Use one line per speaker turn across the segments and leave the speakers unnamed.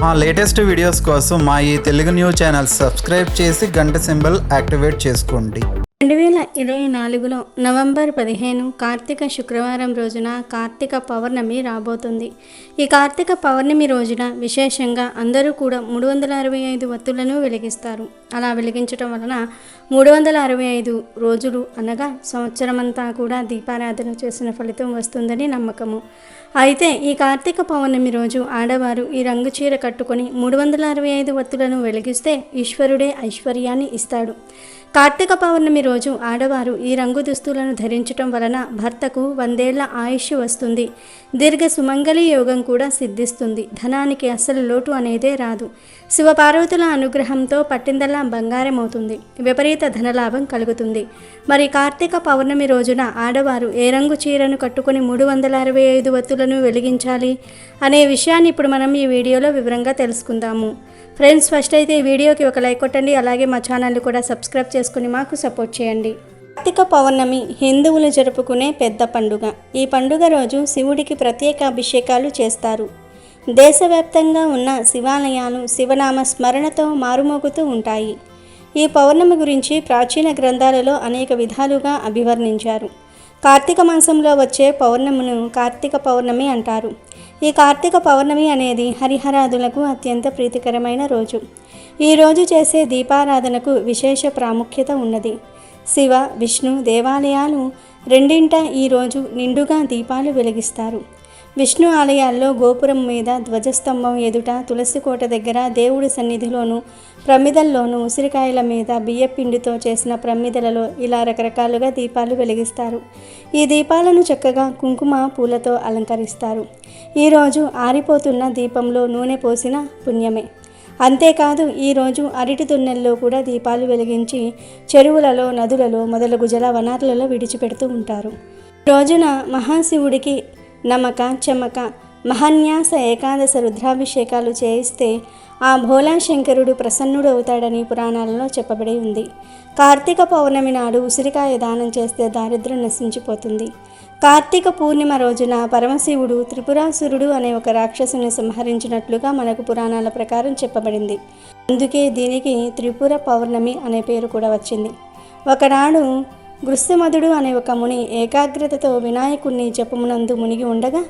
మా latest videos కోసం మా ఈ తెలుగు న్యూస్ ఛానల్ సబ్స్క్రైబ్ చేసి గంట సింబల్ యాక్టివేట్ చేసుకోండి.
2024లో నవంబర్ 15 కార్తీక శుక్రవారం రోజున కార్తీక పౌర్ణమి రాబోతుంది. ఈ కార్తీక పౌర్ణమి రోజున విశేషంగా అందరూ కూడా 365 వత్తులను వెలిగిస్తారు. అలా వెలిగించడం వలన 365 రోజులు అనగా సంవత్సరమంతా కూడా దీపారాధన చేసిన ఫలితం వస్తుందని నమ్మకము. అయితే ఈ కార్తీక పౌర్ణమి రోజు ఆడవారు ఈ రంగు చీర కట్టుకొని 365 వత్తులను వెలిగిస్తే ఈశ్వరుడే ఐశ్వర్యాన్ని ఇస్తాడు. కార్తీక పౌర్ణమి రోజు ఆడవారు ఈ రంగు దుస్తులను ధరించటం వలన భర్తకు 100 ఏళ్ల ఆయుష్ వస్తుంది. దీర్ఘ సుమంగళి యోగం కూడా సిద్ధిస్తుంది. ధనానికి అస్సలు లోటు అనేదే రాదు. శివపార్వతుల అనుగ్రహంతో పట్టిందల్లా బంగారం అవుతుంది. విపరీత ధనలాభం కలుగుతుంది. మరి కార్తీక పౌర్ణమి రోజున ఆడవారు ఏ రంగు చీరను కట్టుకొని 365 వత్తులను వెలిగించాలి అనే విషయాన్ని ఇప్పుడు మనం ఈ వీడియోలో వివరంగా తెలుసుకుందాము. ఫ్రెండ్స్, ఫస్ట్ అయితే ఈ వీడియోకి ఒక లైక్ కొట్టండి. అలాగే మా ఛానల్ని కూడా సబ్స్క్రైబ్ చేసుకుని మాకు సపోర్ట్ చేయండి. కార్తీక పౌర్ణమి హిందువులు జరుపుకునే పెద్ద పండుగ. ఈ పండుగ రోజు శివుడికి ప్రత్యేక అభిషేకాలు చేస్తారు. దేశవ్యాప్తంగా ఉన్న శివాలయాలు శివనామ స్మరణతో మారుమోగుతూ ఉంటాయి. ఈ పౌర్ణమి గురించి ప్రాచీన గ్రంథాలలో అనేక విధాలుగా అభివర్ణించారు. కార్తీక మాసంలో వచ్చే పౌర్ణమిను కార్తీక పౌర్ణమి అంటారు. ఈ కార్తీక పౌర్ణమి అనేది హరిహరాదులకు అత్యంత ప్రీతికరమైన రోజు. ఈ రోజు చేసే దీపారాధనకు విశేష ప్రాముఖ్యత ఉన్నది. శివ విష్ణు దేవాలయాలు రెండింట ఈ రోజు నిండుగా దీపాలు వెలిగిస్తారు. విష్ణు ఆలయాల్లో గోపురం మీద ధ్వజస్తంభం ఎదుట తులసి కోట దగ్గర దేవుడి సన్నిధిలోను ప్రమిదల్లోనూ ఉసిరికాయల మీద బియ్యపిండితో చేసిన ప్రమిదలలో ఇలా రకరకాలుగా దీపాలు వెలిగిస్తారు. ఈ దీపాలను చక్కగా కుంకుమ పూలతో అలంకరిస్తారు. ఈరోజు ఆరిపోతున్న దీపంలో నూనె పోసిన పుణ్యమే. అంతేకాదు ఈరోజు అరటి దున్నెల్లో కూడా దీపాలు వెలిగించి చెరువులలో నదులలో మొదలగు జల వనరులలో విడిచిపెడుతూ ఉంటారు. రోజున మహాశివుడికి నమక చమక మహాన్యాస ఏకాదశ రుద్రాభిషేకాలు చేయిస్తే ఆ భోలాశంకరుడు ప్రసన్నుడు అవుతాడని పురాణాలలో చెప్పబడి ఉంది. కార్తీక పౌర్ణమి నాడు ఉసిరికాయ దానం చేస్తే దారిద్ర్యం నశించిపోతుంది. కార్తీక పూర్ణిమ రోజున పరమశివుడు త్రిపురాసురుడు అనే ఒక రాక్షసుని సంహరించినట్లుగా మనకు పురాణాల ప్రకారం చెప్పబడింది. అందుకే దీనికి త్రిపుర పౌర్ణమి అనే పేరు కూడా వచ్చింది. ఒకనాడు గృత్సమధుడు అనే ఒక ముని ఏకాగ్రతతో వినాయకుణ్ణి జపమునందు మునిగి ఉండగా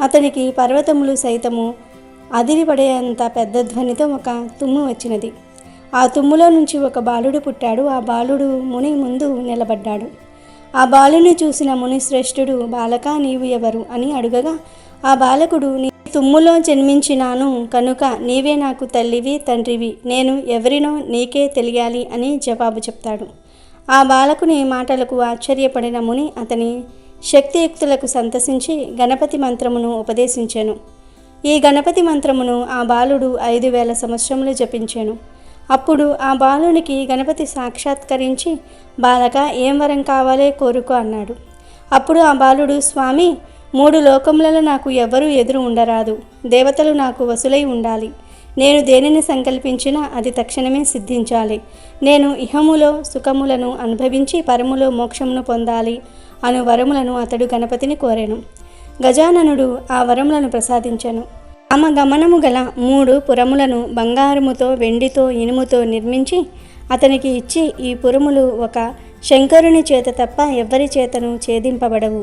అతనికి పర్వతములు సైతము అదిరిపడేంత పెద్ద ధ్వనితో ఒక తుమ్ము వచ్చినది. ఆ తుమ్ములో నుంచి ఒక బాలుడు పుట్టాడు. ఆ బాలుడు ముని ముందు నిలబడ్డాడు. ఆ బాలుని చూసిన ముని శ్రేష్ఠుడు, బాలకా నీవు ఎవరు అని అడుగగా ఆ బాలకుడు, నీ తుమ్ములో జన్మించినాను కనుక నీవే నాకు తల్లివి తండ్రివి, నేను ఎవరినో నీకే తెలియాలి అని జవాబు చెప్తాడు. ఆ బాలకుని మాటలకు ఆశ్చర్యపడిన ముని అతని శక్తియుక్తులకు సంతసించి గణపతి మంత్రమును ఉపదేశించెను. ఈ గణపతి మంత్రమును ఆ బాలుడు 5000 సంవత్సరములు జపించెను. అప్పుడు ఆ బాలునికి గణపతి సాక్షాత్కరించి, బాలక ఏం వరం కావాలే కోరుకో అన్నాడు. అప్పుడు ఆ బాలుడు, స్వామి 3 లోకములలో నాకు ఎవరూ ఎదురు ఉండరాదు. దేవతలు నాకు వసులై ఉండాలి. నేను దేనిని సంకల్పించినా అది తక్షణమే సిద్ధించాలి. నేను ఇహములో సుఖములను అనుభవించి పరములో మోక్షమును పొందాలి అను వరములను అతడు గణపతిని కోరెను. గజాననుడు ఆ వరములను ప్రసాదించెను. గమనము గల 3 పురములను బంగారముతో వెండితో ఇనుముతో నిర్మించి అతనికి ఇచ్చి, ఈ పురములు ఒక శంకరుని చేత తప్ప ఎవ్వరి చేతను ఛేదింపబడవు.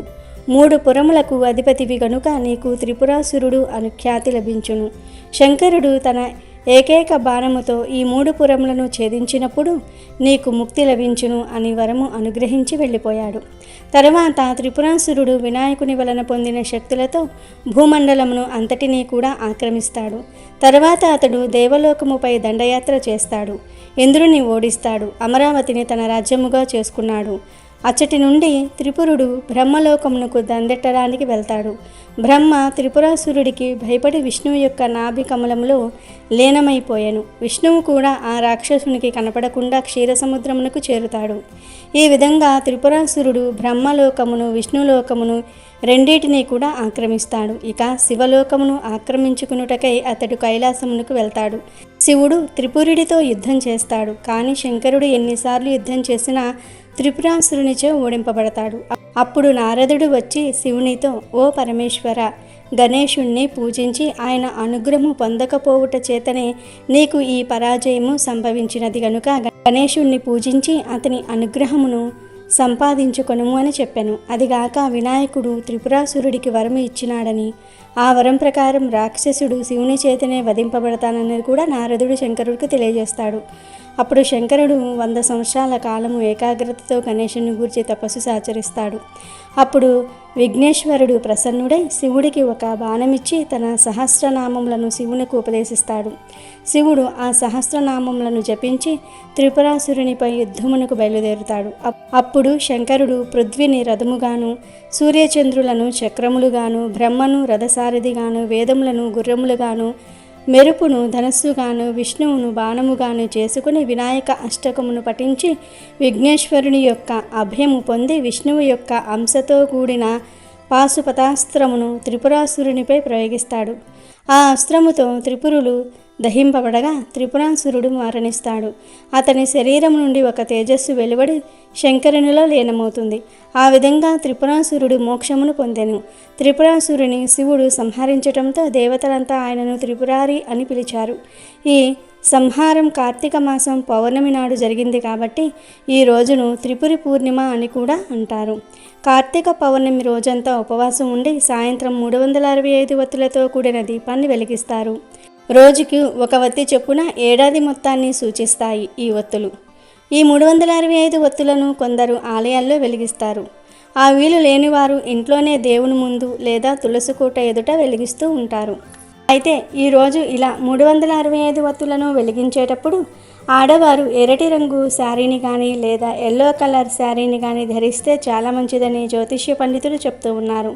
3 పురములకు అధిపతివి గనుక నీకు త్రిపురాసురుడు అను ఖ్యాతి లభించును. శంకరుడు తన ఏకైక బాణముతో ఈ 3 పురములను ఛేదించినప్పుడు నీకు ముక్తి లభించును అని వరము అనుగ్రహించి వెళ్ళిపోయాడు. తర్వాత త్రిపురాసురుడు వినాయకుని వలన పొందిన శక్తులతో భూమండలమును అంతటినీ కూడా ఆక్రమిస్తాడు. తర్వాత అతడు దేవలోకముపై దండయాత్ర చేస్తాడు. ఇంద్రుని ఓడిస్తాడు. అమరావతిని తన రాజ్యముగా చేసుకున్నాడు. అచ్చటి నుండి త్రిపురుడు బ్రహ్మలోకమునకు దండెట్టడానికి వెళ్తాడు. బ్రహ్మ త్రిపురాసురుడికి భయపడి విష్ణువు యొక్క నాభి కమలంలో లీనమైపోయాను. విష్ణువు కూడా ఆ రాక్షసునికి కనపడకుండా క్షీరసముద్రమునకు చేరుతాడు. ఈ విధంగా త్రిపురాసురుడు బ్రహ్మలోకమును విష్ణులోకమును రెండింటినీ కూడా ఆక్రమిస్తాడు. ఇక శివలోకమును ఆక్రమించుకునుటకై అతడు కైలాసమునకు వెళ్తాడు. శివుడు త్రిపురుడితో యుద్ధం చేస్తాడు. కానీ శంకరుడు ఎన్నిసార్లు యుద్ధం చేసినా త్రిపురాసురునిచే ఓడింపబడతాడు. అప్పుడు నారదుడు వచ్చి శివునితో, ఓ పరమేశ్వర, గణేశుణ్ణి పూజించి ఆయన అనుగ్రహము పొందకపోవుట చేతనే నీకు ఈ పరాజయము సంభవించినది గనుక గణేశుణ్ణి పూజించి అతని అనుగ్రహమును సంపాదించుకొనుము అని చెప్పాను. అదిగాక వినాయకుడు త్రిపురాసురుడికి వరము ఇచ్చినాడని, ఆ వరం ప్రకారం రాక్షసుడు శివుని చేతనే వధింపబడతానని కూడా నారదుడు శంకరుడికి తెలియజేస్తాడు. అప్పుడు శంకరుడు 100 సంవత్సరాల కాలము ఏకాగ్రతతో గణేశుని గూర్చి తపస్సు ఆచరిస్తాడు. అప్పుడు విఘ్నేశ్వరుడు ప్రసన్నుడై శివుడికి ఒక బాణమిచ్చి తన సహస్రనామములను శివునికి ఉపదేశిస్తాడు. శివుడు ఆ సహస్రనామములను జపించి త్రిపురాసురునిపై యుద్ధమునకు బయలుదేరుతాడు. అప్పుడు శంకరుడు పృథ్వీని రథముగాను, సూర్యచంద్రులను చక్రములుగాను, బ్రహ్మను రథసారథిగాను, వేదములను గుర్రములుగాను, మెరుపును ధనస్సుగాను, విష్ణువును బాణముగాను చేసుకుని వినాయక అష్టకమును పఠించి విఘ్నేశ్వరుని యొక్క అభయము పొంది విష్ణువు యొక్క అంశతో కూడిన పాశుపతాస్త్రమును త్రిపురాసురునిపై ప్రయోగిస్తాడు. ఆ అస్త్రముతో త్రిపురులు దహింపబడగా త్రిపురాసురుడు మరణిస్తాడు. అతని శరీరం నుండి ఒక తేజస్సు వెలువడి శంకరునిలో లీనమవుతుంది. ఆ విధంగా త్రిపురాసురుడు మోక్షమును పొందెను. త్రిపురాసురుని శివుడు సంహరించటంతో దేవతలంతా ఆయనను త్రిపురారి అని పిలిచారు. ఈ సంహారం కార్తీక మాసం పౌర్ణమి నాడు జరిగింది కాబట్టి ఈ రోజును త్రిపురి పూర్ణిమ అని కూడా అంటారు. కార్తీక పౌర్ణమి రోజంతా ఉపవాసం ఉండి సాయంత్రం 365 వత్తులతో కూడిన దీపాన్ని వెలిగిస్తారు. రోజుకి ఒక వత్తి చొప్పున ఏడాది మొత్తాన్ని సూచిస్తాయి ఈ ఒత్తులు. ఈ 365 ఒత్తులను కొందరు ఆలయాల్లో వెలిగిస్తారు. ఆ వీలు లేనివారు ఇంట్లోనే దేవుని ముందు లేదా తులసి కోట ఎదుట వెలిగిస్తూ ఉంటారు. అయితే ఈరోజు ఇలా 365 ఒత్తులను వెలిగించేటప్పుడు ఆడవారు ఎర్రటి రంగు శారీని కానీ లేదా ఎల్లో కలర్ శారీని కానీ ధరిస్తే చాలా మంచిదని జ్యోతిష్య పండితులు చెప్తూ ఉన్నారు.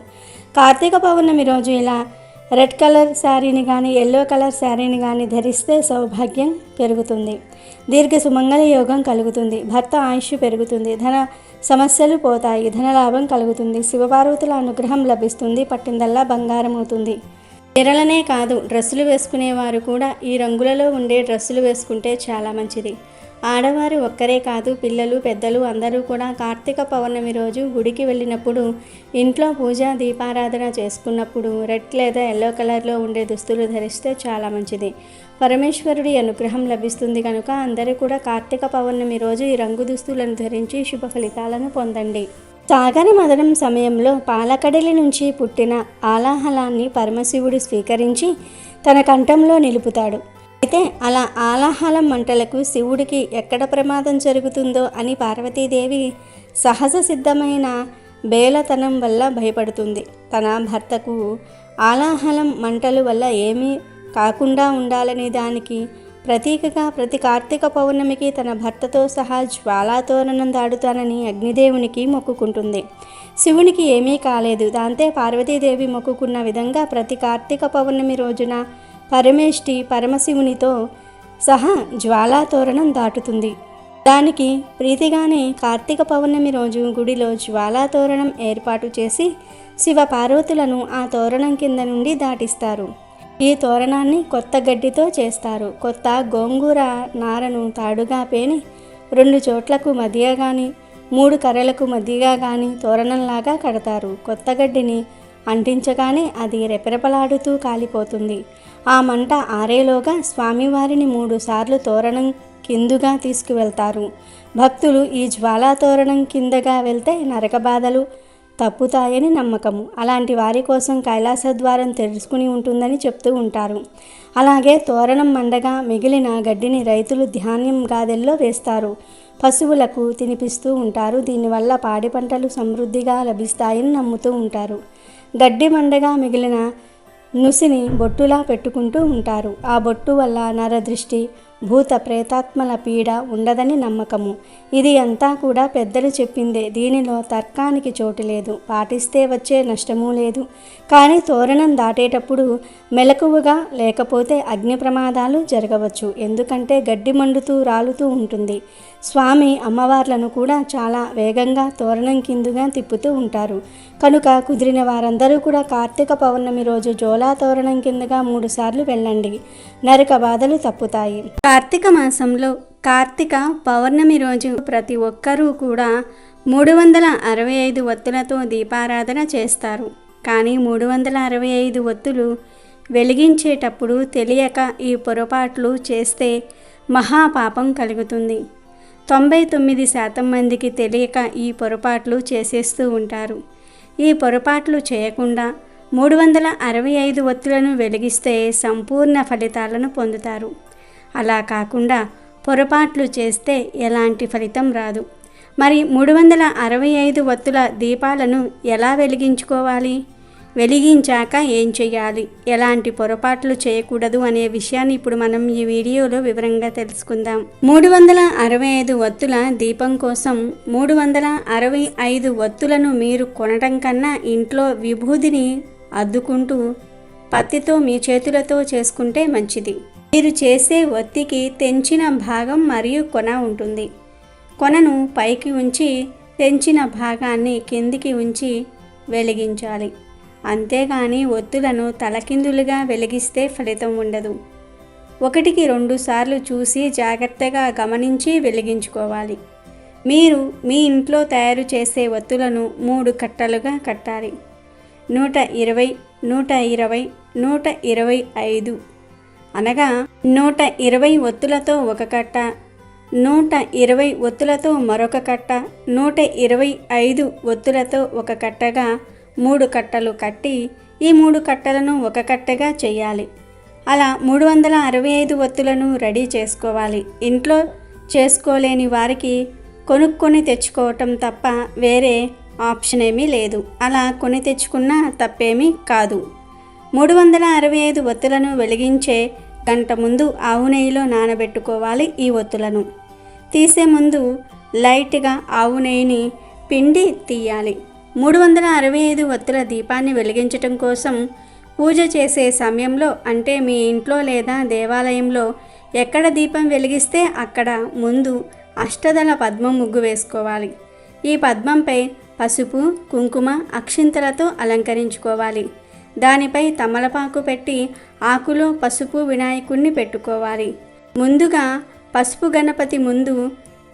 కార్తీక పౌర్ణమి రోజు ఇలా రెడ్ కలర్ శారీని కానీ ఎల్లో కలర్ శారీని కానీ ధరిస్తే సౌభాగ్యం పెరుగుతుంది, దీర్ఘ సుమంగళ యోగం కలుగుతుంది, భర్త ఆయుష్ పెరుగుతుంది, ధన సమస్యలు పోతాయి, ధనలాభం కలుగుతుంది, శివపార్వతుల అనుగ్రహం లభిస్తుంది, పట్టిందల్లా బంగారం అవుతుంది. చీరలనే కాదు డ్రెస్సులు వేసుకునేవారు కూడా ఈ రంగులలో ఉండే డ్రెస్సులు వేసుకుంటే చాలా మంచిది. ఆడవారు ఒక్కరే కాదు పిల్లలు పెద్దలు అందరూ కూడా కార్తీక పౌర్ణమి రోజు గుడికి వెళ్ళినప్పుడు ఇంట్లో పూజ దీపారాధన చేసుకున్నప్పుడు రెడ్ లేదా ఎల్లో కలర్లో ఉండే దుస్తులు ధరిస్తే చాలా మంచిది. పరమేశ్వరుడి అనుగ్రహం లభిస్తుంది కనుక అందరూ కూడా కార్తీక పౌర్ణమి రోజు ఈ రంగు దుస్తులను ధరించి శుభ ఫలితాలను పొందండి. సాగర మదనం సమయంలో పాలకడలి నుంచి పుట్టిన ఆలాహలాన్ని పరమశివుడు స్వీకరించి తన కంఠంలో నిలుపుతాడు. అయితే అలా ఆలాహలం మంటలకు శివుడికి ఎక్కడ ప్రమాదం జరుగుతుందో అని పార్వతీదేవి సహజ సిద్ధమైన బేలతనం వల్ల భయపడుతుంది. తన భర్తకు ఆలాహలం మంటల వల్ల ఏమీ కాకుండా ఉండాలని దానికి ప్రతీకగా ప్రతి కార్తీక పౌర్ణమికి తన భర్తతో సహా జ్వాలాతోరణం దాడుతానని అగ్నిదేవునికి మొక్కుకుంటుంది. శివునికి ఏమీ కాలేదు. దాంతో పార్వతీదేవి మొక్కుకున్న విధంగా ప్రతి కార్తీక పౌర్ణమి రోజున పరమేష్టి పరమశివునితో సహా జ్వాలాతోరణం దాటుతుంది. దానికి ప్రీతిగానే కార్తీక పౌర్ణమి రోజు గుడిలో జ్వాలాతోరణం ఏర్పాటు చేసి శివ పార్వతులను ఆ తోరణం కింద నుండి దాటిస్తారు. ఈ తోరణాన్ని కొత్త గడ్డితో చేస్తారు. కొత్త గోంగూర నారను తాడుగా పేని 2 చోట్లకు మధ్యగా కానీ 3 కర్రలకు మధ్యగా కానీ తోరణంలాగా కడతారు. కొత్త గడ్డిని అంటించగానే అది రెపరెపలాడుతూ కాలిపోతుంది. ఆ మంట ఆరేలోగా స్వామివారిని 3 సార్లు తోరణం కిందుగా తీసుకువెళ్తారు. భక్తులు ఈ జ్వాలా తోరణం కిందగా వెళ్తే నరక బాధలు తప్పుతాయని నమ్మకము. అలాంటి వారి కోసం కైలాస ద్వారం తెరుచుకుని ఉంటుందని చెప్తూ ఉంటారు. అలాగే తోరణం మండగా మిగిలిన గడ్డిని రైతులు ధాన్యం గాదెల్లో వేస్తారు. పశువులకు తినిపిస్తూ ఉంటారు. దీనివల్ల పాడి పంటలు సమృద్ధిగా లభిస్తాయని నమ్ముతూ ఉంటారు. గడ్డి మండగా మిగిలిన నుసిని బొట్టులా పెట్టుకుంటూ ఉంటారు. ఆ బొట్టు వల్ల నరదృష్టి భూత ప్రేతాత్మల పీడ ఉండదని నమ్మకము. ఇది అంతా కూడా పెద్దలు చెప్పిందే. దీనిలో తర్కానికి చోటు లేదు. పాటిస్తే వచ్చే నష్టమూ లేదు. కానీ తోరణం దాటేటప్పుడు మెలకువగా లేకపోతే అగ్ని ప్రమాదాలు జరగవచ్చు. ఎందుకంటే గడ్డి మండుతూ రాలుతూ ఉంటుంది. స్వామి అమ్మవార్లను కూడా చాలా వేగంగా తోరణం కిందుగా తిప్పుతూ ఉంటారు. కనుక కుదిరిన వారందరూ కూడా కార్తీక పౌర్ణమి రోజు జోలా తోరణం కిందగా 3 సార్లు వెళ్ళండి. నరక బాధలు తప్పుతాయి. కార్తీక మాసంలో కార్తీక పౌర్ణమి రోజు ప్రతి ఒక్కరూ కూడా 365 ఒత్తులతో దీపారాధన చేస్తారు. కానీ 365 ఒత్తులు వెలిగించేటప్పుడు తెలియక ఈ పొరపాట్లు చేస్తే మహాపాపం కలుగుతుంది. 99% మందికి తెలియక ఈ పొరపాట్లు చేసేస్తూ ఉంటారు. ఈ పొరపాట్లు చేయకుండా 365 ఒత్తులను వెలిగిస్తే సంపూర్ణ ఫలితాలను పొందుతారు. అలా కాకుండా పొరపాట్లు చేస్తే ఎలాంటి ఫలితం రాదు. మరి 365 ఒత్తుల దీపాలను ఎలా వెలిగించుకోవాలి? వెలిగించాక ఏం చేయాలి? ఎలాంటి పొరపాట్లు చేయకూడదు అనే విషయాన్ని ఇప్పుడు మనం ఈ వీడియోలో వివరంగా తెలుసుకుందాం. 365 ఒత్తుల దీపం కోసం 365 ఒత్తులను మీరు కొనడం కన్నా ఇంట్లో విభూదిని అద్దుకుంటూ పత్తితో మీ చేతులతో చేసుకుంటే మంచిది. మీరు చేసే ఒత్తికి తెంచిన భాగం మరియు కొన ఉంటుంది. కొనను పైకి ఉంచి తెంచిన భాగాన్ని కిందికి ఉంచి వెలిగించాలి. అంతేగాని ఒత్తులను తలకిందులుగా వెలిగిస్తే ఫలితం ఉండదు. 1-2 సార్లు చూసి జాగ్రత్తగా గమనించి వెలిగించుకోవాలి. మీరు మీ ఇంట్లో తయారు చేసే ఒత్తులను 3 కట్టలుగా కట్టాలి. 120, 120, 125 అనగా 120 ఒత్తులతో ఒక కట్ట, 120 ఒత్తులతో మరొక కట్ట, 125 ఒత్తులతో ఒక కట్టగా 3 కట్టలు కట్టి ఈ 3 కట్టలను ఒక కట్టగా చేయాలి. అలా 365 ఒత్తులను రెడీ చేసుకోవాలి. ఇంట్లో చేసుకోలేని వారికి కొనుక్కొని తెచ్చుకోవటం తప్ప వేరే ఆప్షన్ ఏమీ లేదు. అలా కొని తెచ్చుకున్నా తప్పేమీ కాదు. 365 ఒత్తులను వెలిగించే గంట ముందు ఆవు నెయ్యిలో నానబెట్టుకోవాలి. ఈ ఒత్తులను తీసే ముందు లైట్గా ఆవు నెయ్యిని పిండి తీయాలి. 365 ఒత్తుల దీపాన్ని వెలిగించటం కోసం పూజ చేసే సమయంలో, అంటే మీ ఇంట్లో లేదా దేవాలయంలో ఎక్కడ దీపం వెలిగిస్తే అక్కడ ముందు అష్టదళ పద్మం ముగ్గు వేసుకోవాలి. ఈ పద్మంపై పసుపు, కుంకుమ, అక్షింతలతో అలంకరించుకోవాలి. దానిపై తమలపాకు పెట్టి ఆకులో పసుపు వినాయకుడిని పెట్టుకోవాలి. ముందుగా పసుపు గణపతి ముందు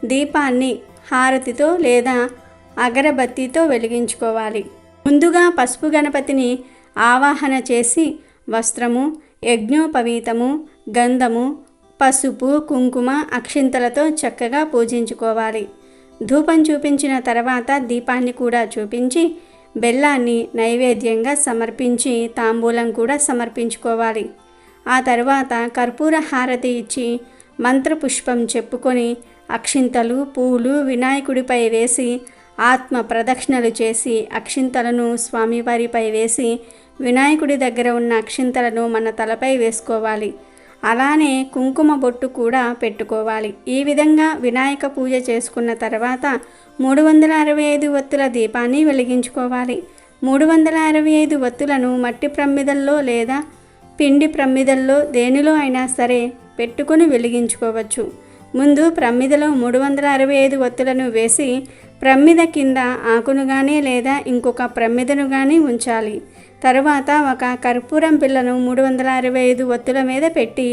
దీపాన్ని హారతితో లేదా అగరబత్తితో వెలిగించుకోవాలి. ముందుగా పసుపు గణపతిని ఆవాహన చేసి వస్త్రము, యజ్ఞోపవీతము, గంధము, పసుపు, కుంకుమ, అక్షింతలతో చక్కగా పూజించుకోవాలి. ధూపం చూపించిన తర్వాత దీపాన్ని కూడా చూపించి బెల్లాన్ని నైవేద్యంగా సమర్పించి తాంబూలం కూడా సమర్పించుకోవాలి. ఆ తర్వాత కర్పూర హారతి ఇచ్చి మంత్రపుష్పం చెప్పుకొని అక్షింతలు, పూలు వినాయకుడిపై వేసి ఆత్మ ప్రదక్షిణలు చేసి అక్షింతలను స్వామివారిపై వేసి వినాయకుడి దగ్గర ఉన్న అక్షింతలను మన తలపై వేసుకోవాలి. అలానే కుంకుమ బొట్టు కూడా పెట్టుకోవాలి. ఈ విధంగా వినాయక పూజ చేసుకున్న తర్వాత 365 ఒత్తుల దీపాన్ని వెలిగించుకోవాలి. 365 ఒత్తులను మట్టి ప్రమిదల్లో లేదా పిండి ప్రమిదల్లో దేనిలో అయినా సరే పెట్టుకుని వెలిగించుకోవచ్చు. ముందు ప్రమిదలో 365 ఒత్తులను వేసి ప్రమిద కింద ఆకును కానీ లేదా ఇంకొక ప్రమిదను కానీ ఉంచాలి. తరువాత ఒక కర్పూరం పిల్లను 365 ఒత్తుల మీద పెట్టి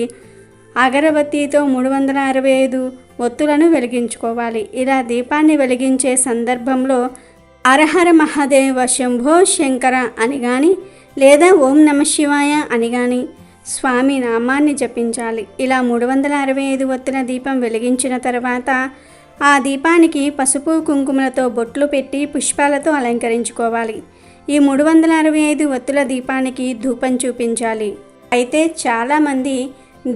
అగరబత్తితో 365 ఒత్తులను వెలిగించుకోవాలి. ఇలా దీపాన్ని వెలిగించే సందర్భంలో హరహర మహాదేవ శంభో శంకర అని కానీ లేదా ఓం నమ శివాయ అని కానీ స్వామి నామాన్ని జపించాలి. ఇలా 365 ఒత్తుల దీపం వెలిగించిన తర్వాత ఆ దీపానికి పసుపు కుంకుమలతో బొట్లు పెట్టి పుష్పాలతో అలంకరించుకోవాలి. ఈ 365 ఒత్తుల దీపానికి ధూపం చూపించాలి. అయితే చాలామంది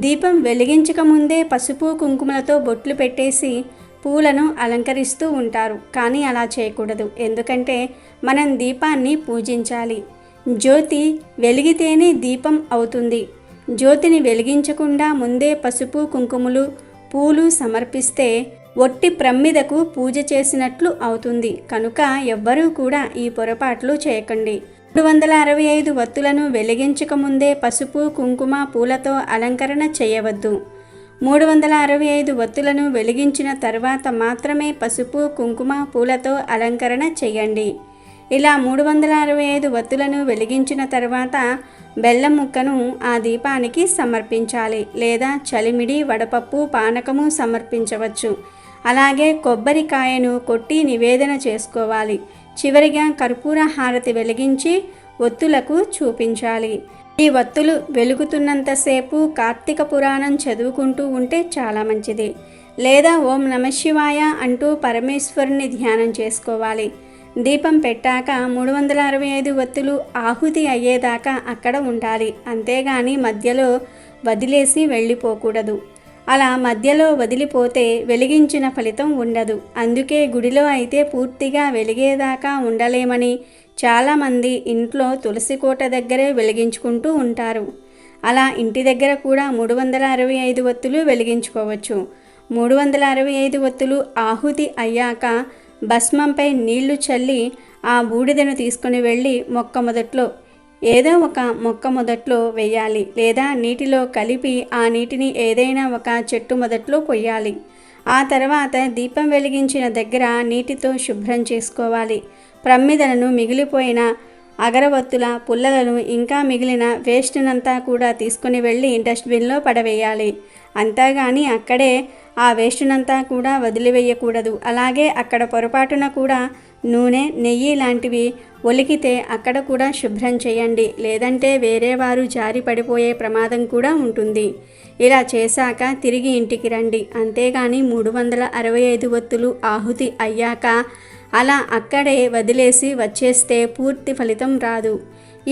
దీపం వెలిగించక ముందే పసుపు కుంకుమలతో బొట్లు పెట్టేసి పూలను అలంకరిస్తూ ఉంటారు. కానీ అలా చేయకూడదు. ఎందుకంటే మనం దీపాన్ని పూజించాలి. జ్యోతి వెలిగితేనే దీపం అవుతుంది. జ్యోతిని వెలిగించకుండా ముందే పసుపు కుంకుమలు పూలు సమర్పిస్తే ఒట్టి ప్రమ్మిదకు పూజ చేసినట్లు అవుతుంది. కనుక ఎవ్వరూ కూడా ఈ పొరపాట్లు చేయకండి. 365 ఒత్తులను వెలిగించక ముందే పసుపు కుంకుమ పూలతో అలంకరణ చేయవద్దు. 365 ఒత్తులను వెలిగించిన తర్వాత మాత్రమే పసుపు కుంకుమ పూలతో అలంకరణ చేయండి. ఇలా 365 ఒత్తులను వెలిగించిన తర్వాత బెల్లం ముక్కను ఆ దీపానికి సమర్పించాలి. లేదా చలిమిడి, వడపప్పు, పానకము సమర్పించవచ్చు. అలాగే కొబ్బరికాయను కొట్టి నివేదన చేసుకోవాలి. చివరిగా కర్పూర హారతి వెలిగించి ఒత్తులకు చూపించాలి. ఈ ఒత్తులు వెలుగుతున్నంతసేపు కార్తీక పురాణం చదువుకుంటూ ఉంటే చాలా మంచిది. లేదా ఓం నమఃశివాయ అంటూ పరమేశ్వరుని ధ్యానం చేసుకోవాలి. దీపం పెట్టాక 365 ఒత్తులు ఆహుతి అయ్యేదాకా అక్కడ ఉండాలి. అంతేగాని మధ్యలో వదిలేసి వెళ్ళిపోకూడదు. అలా మధ్యలో వదిలిపోతే వెలిగించిన ఫలితం ఉండదు. అందుకే గుడిలో అయితే పూర్తిగా వెలిగేదాకా ఉండలేమని చాలామంది ఇంట్లో తులసి కోట దగ్గరే వెలిగించుకుంటూ ఉంటారు. అలా ఇంటి దగ్గర కూడా 365 ఒత్తులు వెలిగించుకోవచ్చు. 365 ఒత్తులు ఆహుతి అయ్యాక భస్మంపై నీళ్లు చల్లి ఆ బూడిదను తీసుకుని వెళ్ళి ఏదో ఒక మొక్క మొదట్లో వేయాలి. లేదా నీటిలో కలిపి ఆ నీటిని ఏదైనా ఒక చెట్టు మొదట్లో పొయ్యాలి. ఆ తర్వాత దీపం వెలిగించిన దగ్గర నీటితో శుభ్రం చేసుకోవాలి. ప్రమ్మిదలను, మిగిలిపోయిన అగరవత్తుల పుల్లలను, ఇంకా మిగిలిన వేస్ట్నంతా కూడా తీసుకుని వెళ్ళి డస్ట్బిన్లో పడవేయాలి. అంతేగాని అక్కడే ఆ వేస్ట్నంతా కూడా వదిలివేయకూడదు. అలాగే అక్కడ పొరపాటున కూడా నూనె, నెయ్యి లాంటివి ఒలికితే అక్కడ కూడా శుభ్రం చేయండి. లేదంటే వేరే వారు జారి పడిపోయే ప్రమాదం కూడా ఉంటుంది. ఇలా చేశాక తిరిగి ఇంటికి రండి. అంతేగాని 365 ఒత్తులు ఆహుతి అయ్యాక అలా అక్కడే వదిలేసి వచ్చేస్తే పూర్తి ఫలితం రాదు.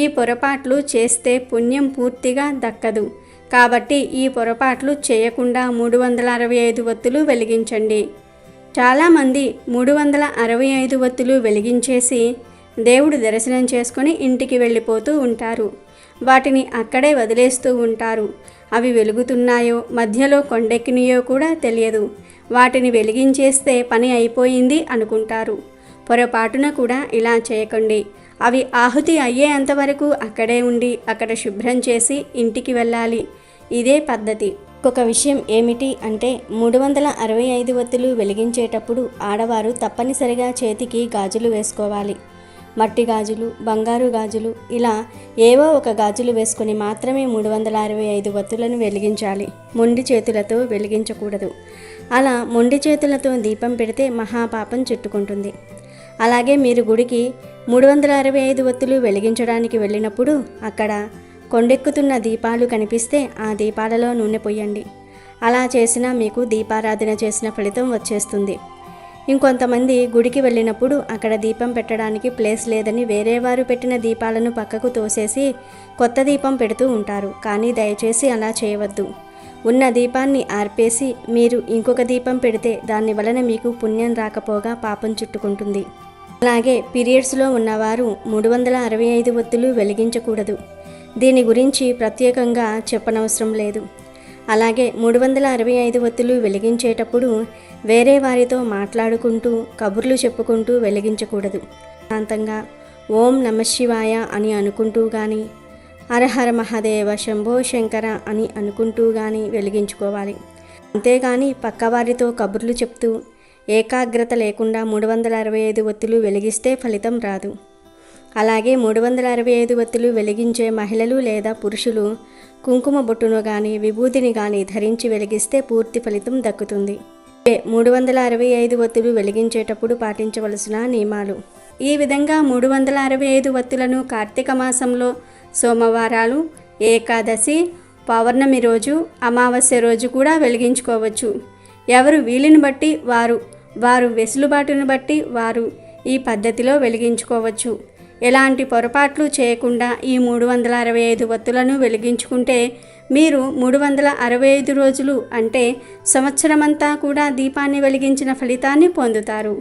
ఈ పొరపాట్లు చేస్తే పుణ్యం పూర్తిగా దక్కదు. కాబట్టి ఈ పొరపాట్లు చేయకుండా 365 ఒత్తులు వెలిగించండి. చాలామంది 365 ఒత్తులు వెలిగించేసి దేవుడు దర్శనం చేసుకొని ఇంటికి వెళ్ళిపోతూ ఉంటారు. వాటిని అక్కడే వదిలేస్తూ ఉంటారు. అవి వెలుగుతున్నాయో మధ్యలో కొండెక్కినాయో కూడా తెలియదు. వాటిని వెలిగించేస్తే పని అయిపోయింది అనుకుంటారు. పొరపాటున కూడా ఇలా చేయకండి. అవి ఆహుతి అయ్యేంతవరకు అక్కడే ఉండి అక్కడ శుభ్రం చేసి ఇంటికి వెళ్ళాలి. ఇదే పద్ధతి. ఒక విషయం ఏమిటి అంటే 365 ఒత్తులు వెలిగించేటప్పుడు ఆడవారు తప్పనిసరిగా చేతికి గాజులు వేసుకోవాలి. మట్టి గాజులు, బంగారు గాజులు, ఇలా ఏవో ఒక గాజులు వేసుకొని మాత్రమే 365 ఒత్తులను వెలిగించాలి. మొండి చేతులతో వెలిగించకూడదు. అలా మొండి చేతులతో దీపం పెడితే మహాపాపం చుట్టుకుంటుంది. అలాగే మీరు గుడికి 365 ఒత్తులు వెలిగించడానికి వెళ్ళినప్పుడు అక్కడ కొండెక్కుతున్న దీపాలు కనిపిస్తే ఆ దీపాలలో నూనె పొయ్యండి. అలా చేసినా మీకు దీపారాధన చేసిన ఫలితం వచ్చేస్తుంది. ఇంకొంతమంది గుడికి వెళ్ళినప్పుడు అక్కడ దీపం పెట్టడానికి ప్లేస్ లేదని వేరే వారు పెట్టిన దీపాలను పక్కకు తోసేసి కొత్త దీపం పెడుతూ ఉంటారు. కానీ దయచేసి అలా చేయవద్దు. ఉన్న దీపాన్ని ఆర్పేసి మీరు ఇంకొక దీపం పెడితే దాని వలన మీకు పుణ్యం రాకపోగా పాపం చుట్టుకుంటుంది. అలాగే పీరియడ్స్లో ఉన్నవారు 365 ఒత్తులు వెలిగించకూడదు. దీని గురించి ప్రత్యేకంగా చెప్పనవసరం లేదు. అలాగే 365 ఒత్తులు వెలిగించేటప్పుడు వేరే వారితో మాట్లాడుకుంటూ కబుర్లు చెప్పుకుంటూ వెలిగించకూడదు. శాంతంగా ఓం నమఃశివాయ అని అనుకుంటూ కానీ, హరహర మహాదేవ శంభో శంకర అని అనుకుంటూ కానీ వెలిగించుకోవాలి. అంతేగాని పక్కవారితో కబుర్లు చెప్తూ ఏకాగ్రత లేకుండా 365 ఒత్తులు వెలిగిస్తే ఫలితం రాదు. అలాగే 365 ఒత్తులు వెలిగించే మహిళలు లేదా పురుషులు కుంకుమ బొట్టును కానీ విభూతిని కానీ ధరించి వెలిగిస్తే పూర్తి ఫలితం దక్కుతుంది. 365 ఒత్తులు వెలిగించేటప్పుడు పాటించవలసిన నియమాలు. ఈ విధంగా 365 ఒత్తులను కార్తీక మాసంలో సోమవారాలు, ఏకాదశి, పౌర్ణమి రోజు, అమావాస్య రోజు కూడా వెలిగించుకోవచ్చు. ఎవరు వీలుని బట్టి వారు వెసులుబాటును బట్టి వారు ఈ పద్ధతిలో వెలిగించుకోవచ్చు. ఎలాంటి పొరపాట్లు చేయకుండా ఈ 365 ఒత్తులను వెలిగించుకుంటే మీరు 365 రోజులు అంటే సంవత్సరమంతా కూడా దీపాన్ని వెలిగించిన ఫలితాన్ని పొందుతారు.